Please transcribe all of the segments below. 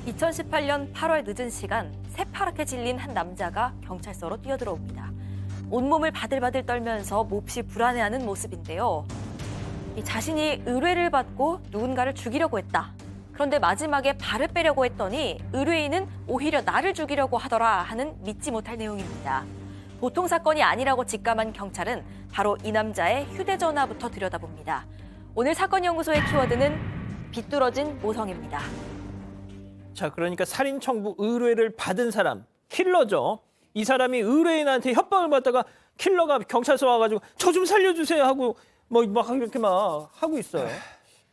2018년 8월 늦은 시간 새파랗게 질린 한 남자가 경찰서로 뛰어들어옵니다. 온몸을 바들바들 떨면서 몹시 불안해하는 모습인데요. 자신이 의뢰를 받고 누군가를 죽이려고 했다. 그런데 마지막에 발을 빼려고 했더니 의뢰인은 오히려 나를 죽이려고 하더라 하는 믿지 못할 내용입니다. 보통 사건이 아니라고 직감한 경찰은 바로 이 남자의 휴대전화부터 들여다봅니다. 오늘 사건연구소의 키워드는 비뚤어진 모성입니다. 자, 그러니까 살인 청부 의뢰를 받은 사람, 킬러죠. 이 사람이 의뢰인한테 협박을 받다가 킬러가 경찰서 와가지고 저 좀 살려주세요 하고 막 이렇게 막 하고 있어요.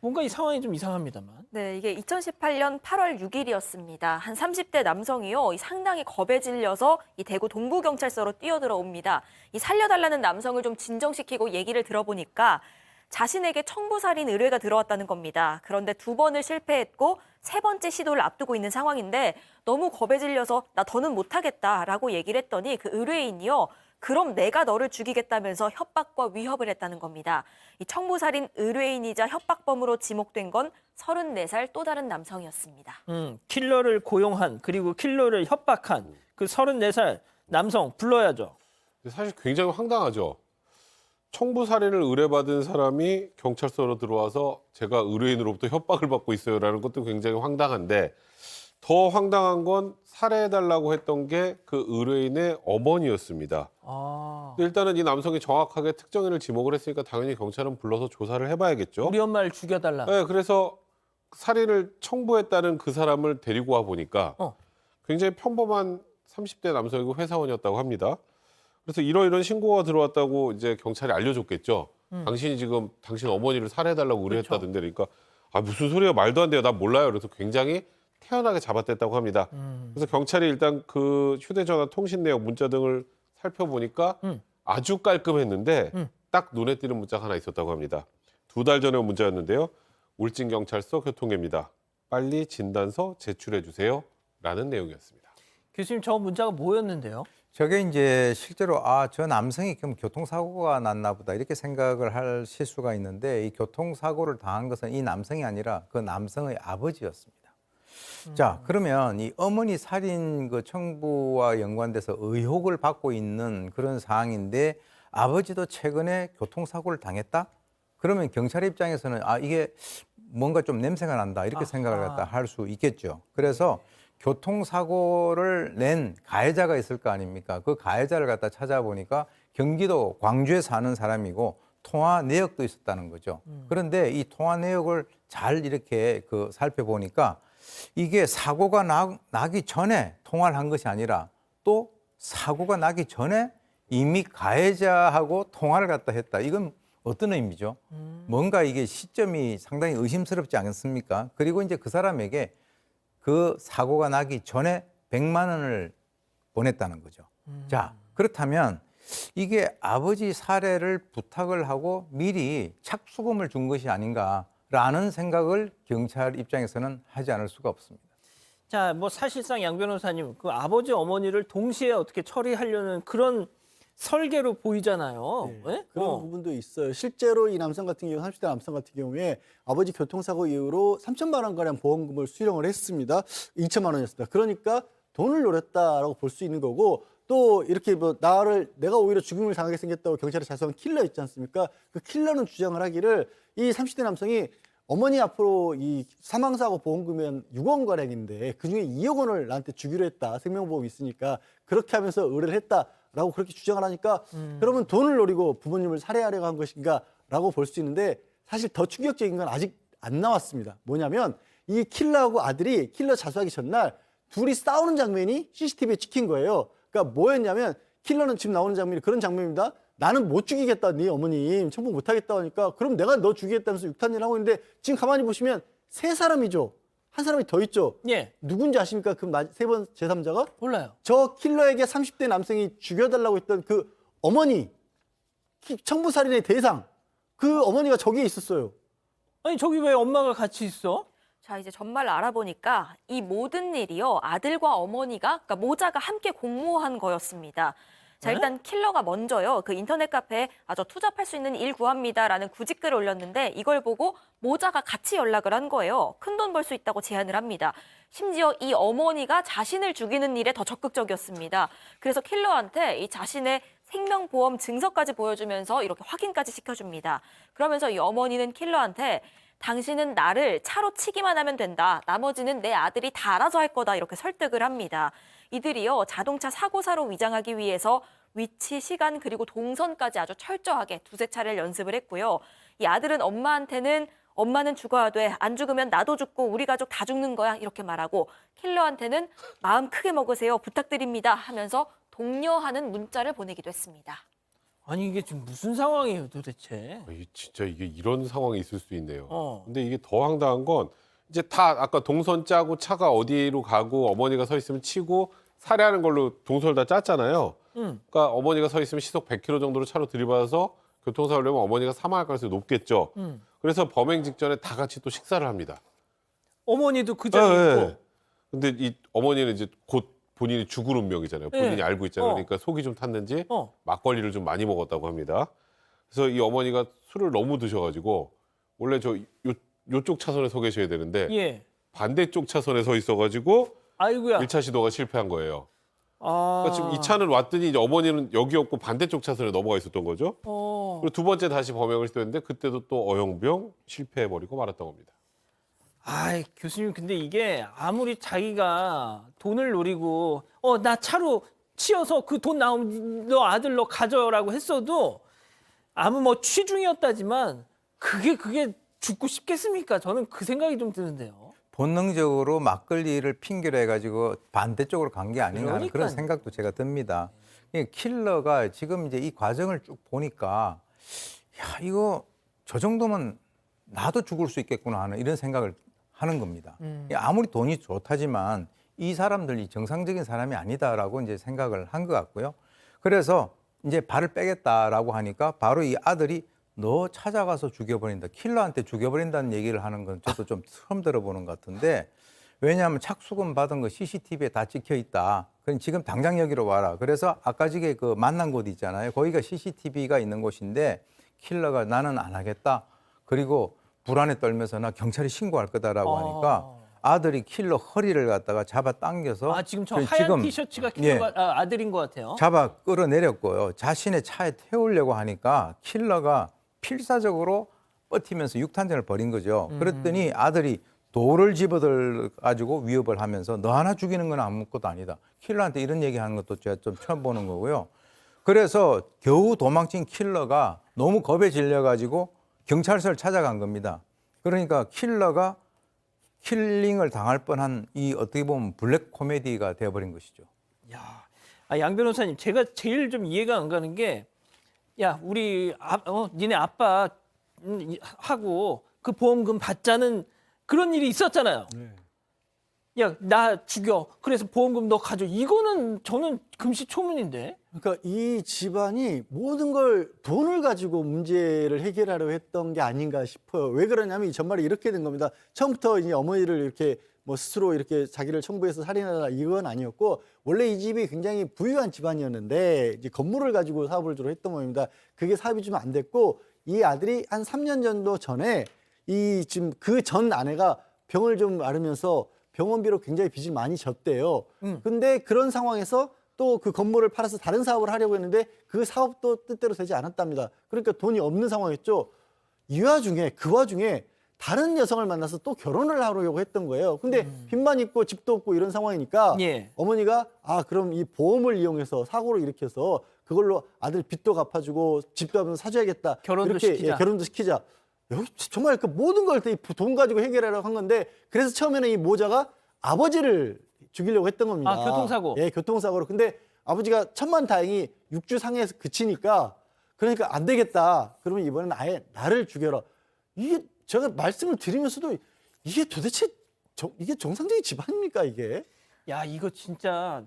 뭔가 이 상황이 좀 이상합니다만. 네, 이게 2018년 8월 6일이었습니다. 한 30대 남성이요, 상당히 겁에 질려서 이 대구 동부경찰서로 뛰어들어옵니다. 이 살려달라는 남성을 좀 진정시키고 얘기를 들어보니까 자신에게 청부살인 의뢰가 들어왔다는 겁니다. 그런데 2번을 실패했고 3번째 시도를 앞두고 있는 상황인데 너무 겁에 질려서 나 더는 못하겠다라고 얘기를 했더니 그 의뢰인이요, 그럼 내가 너를 죽이겠다면서 협박과 위협을 했다는 겁니다. 이 청부살인 의뢰인이자 협박범으로 지목된 건 34살 또 다른 남성이었습니다. 킬러를 고용한 그리고 킬러를 협박한 그 34살 남성 불러야죠. 사실 굉장히 황당하죠. 청부살인을 의뢰받은 사람이 경찰서로 들어와서 제가 의뢰인으로부터 협박을 받고 있어요라는 것도 굉장히 황당한데, 더 황당한 건 살해해달라고 했던 게 그 의뢰인의 어머니였습니다. 일단은 이 남성이 정확하게 특정인을 지목을 했으니까 당연히 경찰은 불러서 조사를 해봐야겠죠. 우리 엄마를 죽여달라. 네, 그래서 살인을 청부했다는 그 사람을 데리고 와 보니까 굉장히 평범한 30대 남성이고 회사원이었다고 합니다. 그래서 이런 신고가 들어왔다고 이제 경찰이 알려줬겠죠. 당신이 지금 당신 어머니를 살해해달라고 의뢰했다던데, 그러니까 무슨 소리야, 말도 안 돼요, 나 몰라요. 그래서 굉장히 태연하게 잡아댔다고 합니다. 그래서 경찰이 일단 그 휴대전화 통신 내역, 문자 등을 살펴보니까 아주 깔끔했는데 딱 눈에 띄는 문자가 하나 있었다고 합니다. 2달 전에 온 문자였는데요. 울진경찰서 교통계입니다. 빨리 진단서 제출해 주세요. 라는 내용이었습니다. 교수님, 저 문자가 뭐였는데요? 저게 이제 실제로 저 남성이 그럼 교통사고가 났나 보다 이렇게 생각을 하실 수가 있는데, 이 교통사고를 당한 것은 이 남성이 아니라 그 남성의 아버지였습니다. 자, 그러면 이 어머니 살인 그 청부와 연관돼서 의혹을 받고 있는 그런 상황인데 아버지도 최근에 교통사고를 당했다? 그러면 경찰 입장에서는 이게 뭔가 좀 냄새가 난다 이렇게 생각을 갖다 할 수 있겠죠. 그래서 교통사고를 낸 가해자가 있을 거 아닙니까? 그 가해자를 갖다 찾아보니까 경기도 광주에 사는 사람이고 통화 내역도 있었다는 거죠. 그런데 이 통화 내역을 잘 이렇게 살펴보니까 이게 사고가 나기 전에 통화를 한 것이 아니라 또 사고가 나기 전에 이미 가해자하고 통화를 갖다 했다. 이건 어떤 의미죠? 뭔가 이게 시점이 상당히 의심스럽지 않습니까? 그리고 이제 그 사람에게 그 사고가 나기 전에 100만 원을 보냈다는 거죠. 자, 그렇다면 이게 아버지 살해를 부탁을 하고 미리 착수금을 준 것이 아닌가라는 생각을 경찰 입장에서는 하지 않을 수가 없습니다. 자, 사실상 양 변호사님, 그 아버지 어머니를 동시에 어떻게 처리하려는 그런 설계로 보이잖아요. 네? 그런 부분도 있어요. 실제로 이 남성 같은 경우, 30대 남성 같은 경우에 아버지 교통사고 이후로 3천만 원가량 보험금을 수령을 했습니다. 2천만 원이었습니다. 그러니까 돈을 노렸다라고 볼 수 있는 거고, 또 이렇게 내가 오히려 죽음을 당하게 생겼다고 경찰에 자수한 킬러 있지 않습니까? 그 킬러는 주장을 하기를 이 30대 남성이 어머니 앞으로 이 사망사고 보험금은 6억 가량인데 그중에 2억 원을 나한테 주기로 했다. 생명보험이 있으니까 그렇게 하면서 의뢰를 했다라고 그렇게 주장을 하니까 그러면 돈을 노리고 부모님을 살해하려고 한 것인가 라고 볼 수 있는데, 사실 더 충격적인 건 아직 안 나왔습니다. 뭐냐면 이 킬러하고 아들이 킬러 자수하기 전날 둘이 싸우는 장면이 CCTV에 찍힌 거예요. 그러니까 뭐였냐면, 킬러는 지금 나오는 장면이 그런 장면입니다. 나는 못 죽이겠다, 네 어머님 청부 못하겠다 하니까 그럼 내가 너 죽이겠다면서 육탄질 하고 있는데, 지금 가만히 보시면 3사람이죠. 한 사람이 더 있죠. 예. 누군지 아십니까? 그 세 번 제3자가? 몰라요. 저 킬러에게 30대 남성이 죽여달라고 했던 그 어머니, 청부살인의 대상, 그 어머니가 저기에 있었어요. 아니, 저기 왜 엄마가 같이 있어? 자, 이제 전말을 알아보니까 이 모든 일이요, 아들과 어머니가, 그러니까 모자가 함께 공모한 거였습니다. 자, 일단 킬러가 먼저요. 그 인터넷 카페에 저 투잡할 수 있는 일 구합니다라는 구직글을 올렸는데 이걸 보고 모자가 같이 연락을 한 거예요. 큰돈 벌 수 있다고 제안을 합니다. 심지어 이 어머니가 자신을 죽이는 일에 더 적극적이었습니다. 그래서 킬러한테 이 자신의 생명보험 증서까지 보여주면서 이렇게 확인까지 시켜줍니다. 그러면서 이 어머니는 킬러한테 당신은 나를 차로 치기만 하면 된다. 나머지는 내 아들이 다 알아서 할 거다. 이렇게 설득을 합니다. 이들이요, 자동차 사고사로 위장하기 위해서 위치, 시간, 그리고 동선까지 아주 철저하게 두세 차례를 연습을 했고요. 이 아들은 엄마는 죽어야 돼. 안 죽으면 나도 죽고 우리 가족 다 죽는 거야. 이렇게 말하고 킬러한테는 마음 크게 먹으세요. 부탁드립니다. 하면서 독려하는 문자를 보내기도 했습니다. 아니 이게 지금 무슨 상황이에요 도대체? 진짜 이게 이런 상황이 있을 수 있네요. 어. 근데 이게 더 황당한 건 이제 다 아까 동선 짜고 차가 어디로 가고 어머니가 서 있으면 치고 살해하는 걸로 동선을 다 짰잖아요. 그러니까 어머니가 서 있으면 시속 100km 정도로 차로 들이받아서 교통사고를 내면 어머니가 사망할 가능성이 높겠죠. 그래서 범행 직전에 다 같이 또 식사를 합니다. 어머니도 그 자리에 있고. 근데 이 어머니는 이제 곧 본인이 죽을 운명이잖아요. 본인이 네. 알고 있잖아요. 어. 그러니까 속이 좀 탔는지 어. 막걸리를 좀 많이 먹었다고 합니다. 그래서 이 어머니가 술을 너무 드셔가지고 원래 요쪽 차선에 서 계셔야 되는데 예. 반대쪽 차선에 서 있어가지고 아이고야. 1차 시도가 실패한 거예요. 아. 그러니까 지금 이 차는 왔더니 이제 어머니는 여기였고 반대쪽 차선에 넘어가 있었던 거죠. 그리고 두 번째 다시 범행을 시도했는데 그때도 또 어영부영 실패해버리고 말았다고 합니다. 아이 교수님 근데 이게 아무리 자기가 돈을 노리고 나 차로 치여서 그 돈 나오면 너 아들 너 가져라고 했어도 아무 뭐 취중이었다지만 그게 죽고 싶겠습니까? 저는 그 생각이 좀 드는데요. 본능적으로 막걸리를 핑계로 해가지고 반대쪽으로 간 게 아닌가 하는 그런 그러니까요. 생각도 제가 듭니다. 이 킬러가 지금 이제 이 과정을 쭉 보니까 야 이거 저 정도면 나도 죽을 수 있겠구나 하는 이런 생각을 하는 겁니다. 아무리 돈이 좋다지만 이 사람들이 정상적인 사람이 아니다라고 이제 생각을 한 것 같고요. 그래서 이제 발을 빼겠다라고 하니까 바로 이 아들이 너 찾아가서 죽여버린다. 킬러한테 죽여버린다는 얘기를 하는 건 저도 좀 처음 들어보는 것 같은데 왜냐하면 착수금 받은 거 CCTV에 다 찍혀 있다. 그럼 지금 당장 여기로 와라. 그래서 아까 전에 그 만난 곳 있잖아요. 거기가 CCTV가 있는 곳인데 킬러가 나는 안 하겠다. 그리고 불안에 떨면서 나 경찰에 신고할 거다라고 하니까 아들이 킬러 허리를 갖다가 잡아 당겨서 지금 저 그 하얀 지금 티셔츠가 킬러가 아들인 것 같아요. 잡아 끌어내렸고요. 자신의 차에 태우려고 하니까 킬러가 필사적으로 버티면서 육탄전을 벌인 거죠. 그랬더니 아들이 돌을 집어들 가지고 위협을 하면서 너 하나 죽이는 건 아무것도 아니다. 킬러한테 이런 얘기하는 것도 제가 좀 처음 보는 거고요. 그래서 겨우 도망친 킬러가 너무 겁에 질려 가지고 경찰서를 찾아간 겁니다. 그러니까 킬러가 킬링을 당할 뻔한 이 어떻게 보면 블랙 코미디가 되어버린 것이죠. 야, 양 변호사님, 제가 제일 좀 이해가 안 가는 게, 야, 우리 니네 아빠 하고 그 보험금 받자는 그런 일이 있었잖아요. 네. 야, 나 죽여. 그래서 보험금 너 가져. 이거는 저는 금시초문인데. 그러니까 이 집안이 모든 걸 돈을 가지고 문제를 해결하려 했던 게 아닌가 싶어요. 왜 그러냐면 이 전말이 이렇게 된 겁니다. 처음부터 이제 어머니를 이렇게 뭐 스스로 이렇게 자기를 청부해서 살인하다 이건 아니었고 원래 이 집이 굉장히 부유한 집안이었는데 이제 건물을 가지고 사업을 주로 했던 모양입니다. 그게 사업이 좀 안 됐고 이 아들이 한 3년 정도 전에 이 지금 그 전 아내가 병을 좀 앓으면서 병원비로 굉장히 빚을 많이 졌대요. 근데 그런 상황에서 또 그 건물을 팔아서 다른 사업을 하려고 했는데 그 사업도 뜻대로 되지 않았답니다. 그러니까 돈이 없는 상황이었죠. 그 와중에 다른 여성을 만나서 또 결혼을 하려고 했던 거예요. 근데 빚만 있고 집도 없고 이런 상황이니까 예. 어머니가 그럼 이 보험을 이용해서 사고를 일으켜서 그걸로 아들 빚도 갚아주고 집도 한번 사줘야겠다. 결혼도 이렇게 시키자. 결혼도 시키자. 여기 정말 그 모든 걸 돈 가지고 해결하려고 한 건데 그래서 처음에는 이 모자가 아버지를 죽이려고 했던 겁니다. 교통사고. 예, 교통사고로. 근데 아버지가 천만다행히 6주 상해에서 그치니까 그러니까 안 되겠다. 그러면 이번엔 아예 나를 죽여라. 이게 제가 말씀을 드리면서도 이게 도대체 이게 정상적인 집안입니까 이게? 야, 이거 진짜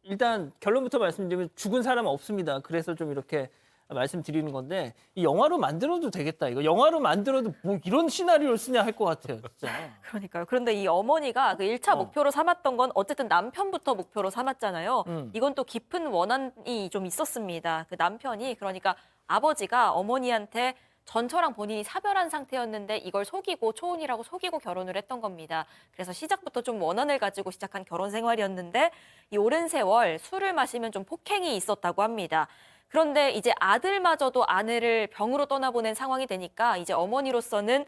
일단 결론부터 말씀드리면 죽은 사람 없습니다. 그래서 좀 이렇게 말씀드리는 건데 이 영화로 만들어도 되겠다. 이거 영화로 만들어도 뭐 이런 시나리오를 쓰냐 할 것 같아요. 진짜. 그러니까요. 그런데 이 어머니가 그 1차 목표로 삼았던 건 어쨌든 남편부터 목표로 삼았잖아요. 이건 또 깊은 원한이 좀 있었습니다. 그 남편이 그러니까 아버지가 어머니한테 전처랑 본인이 사별한 상태였는데 이걸 속이고 초혼이라고 속이고 결혼을 했던 겁니다. 그래서 시작부터 좀 원한을 가지고 시작한 결혼 생활이었는데 이 오랜 세월 술을 마시면 좀 폭행이 있었다고 합니다. 그런데 이제 아들마저도 아내를 병으로 떠나보낸 상황이 되니까 이제 어머니로서는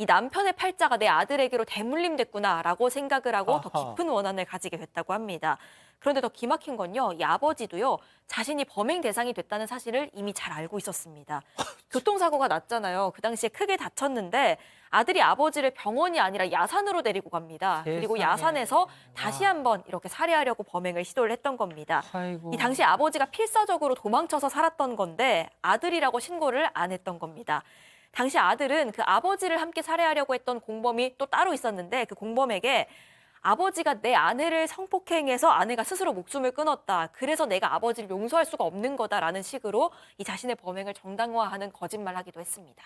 이 남편의 팔자가 내 아들에게로 대물림됐구나라고 생각을 하고 더 아하. 깊은 원한을 가지게 됐다고 합니다. 그런데 더 기막힌 건요, 이 아버지도요, 자신이 범행 대상이 됐다는 사실을 이미 잘 알고 있었습니다. 교통사고가 났잖아요. 그 당시에 크게 다쳤는데 아들이 아버지를 병원이 아니라 야산으로 데리고 갑니다. 그리고 세상에. 야산에서 다시 한번 이렇게 살해하려고 범행을 시도를 했던 겁니다. 아이고. 이 당시 아버지가 필사적으로 도망쳐서 살았던 건데 아들이라고 신고를 안 했던 겁니다. 당시 아들은 그 아버지를 함께 살해하려고 했던 공범이 또 따로 있었는데 그 공범에게 아버지가 내 아내를 성폭행해서 아내가 스스로 목숨을 끊었다. 그래서 내가 아버지를 용서할 수가 없는 거다라는 식으로 이 자신의 범행을 정당화하는 거짓말하기도 했습니다.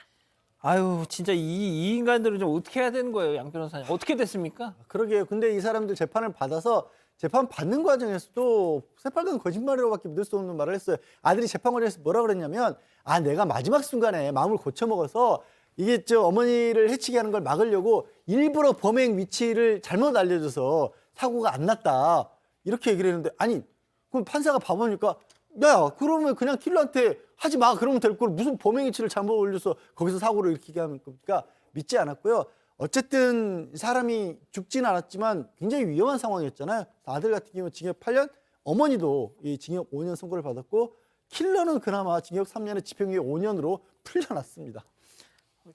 아유 진짜 이 인간들은 좀 어떻게 해야 되는 거예요, 양 변호사님? 어떻게 됐습니까? 그러게요. 근데 이 사람들 재판을 받아서 재판 받는 과정에서도 새빨간 거짓말이라고밖에 믿을 수 없는 말을 했어요. 아들이 재판 과정에서 뭐라 그랬냐면 내가 마지막 순간에 마음을 고쳐먹어서 이게 어머니를 해치게 하는 걸 막으려고 일부러 범행 위치를 잘못 알려줘서 사고가 안 났다. 이렇게 얘기를 했는데 아니 그럼 판사가 봐보니까 야 그러면 그냥 킬러한테 하지 마 그러면 될 걸 무슨 범행 위치를 잘못 올려서 거기서 사고를 일으키게 하는 겁니까? 믿지 않았고요. 어쨌든 사람이 죽지는 않았지만 굉장히 위험한 상황이었잖아요. 아들 같은 경우 징역 8년, 어머니도 이 징역 5년 선고를 받았고 킬러는 그나마 징역 3년에 집행유예 5년으로 풀려났습니다.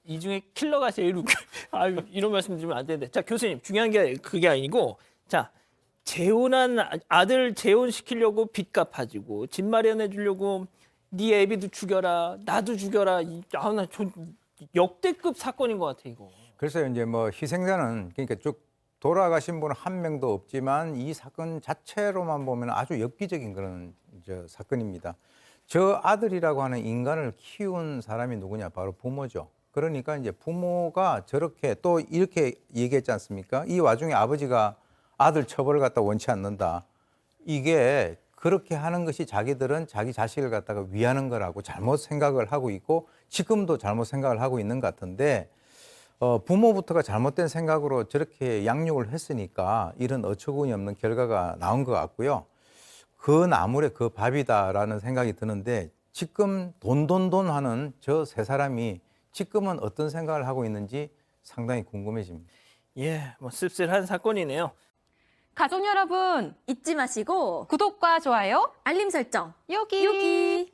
이 중에 킬러가 제일 웃겨. 아유, 이런 말씀 드리면 안 되는데. 자, 교수님, 중요한 게 그게 아니고, 자, 재혼한 아들 재혼시키려고 빚 갚아주고, 집 마련해 주려고 네 애비도 죽여라, 나도 죽여라. 나 역대급 사건인 것 같아, 이거. 그래서 이제 뭐 희생자는 그러니까 쭉 돌아가신 분은 한 명도 없지만 이 사건 자체로만 보면 아주 엽기적인 그런 사건입니다. 저 아들이라고 하는 인간을 키운 사람이 누구냐? 바로 부모죠. 그러니까 이제 부모가 저렇게 또 이렇게 얘기했지 않습니까? 이 와중에 아버지가 아들 처벌을 갖다 원치 않는다. 이게 그렇게 하는 것이 자기들은 자기 자식을 갖다가 위하는 거라고 잘못 생각을 하고 있고 지금도 잘못 생각을 하고 있는 것 같은데 부모부터가 잘못된 생각으로 저렇게 양육을 했으니까 이런 어처구니 없는 결과가 나온 것 같고요. 그 나물에 그 밥이다라는 생각이 드는데 지금 돈 하는 저 세 사람이 지금은 어떤 생각을 하고 있는지 상당히 궁금해집니다. 예, 뭐 씁쓸한 사건이네요. 가족 여러분, 잊지 마시고 구독과 좋아요 알림 설정 여기.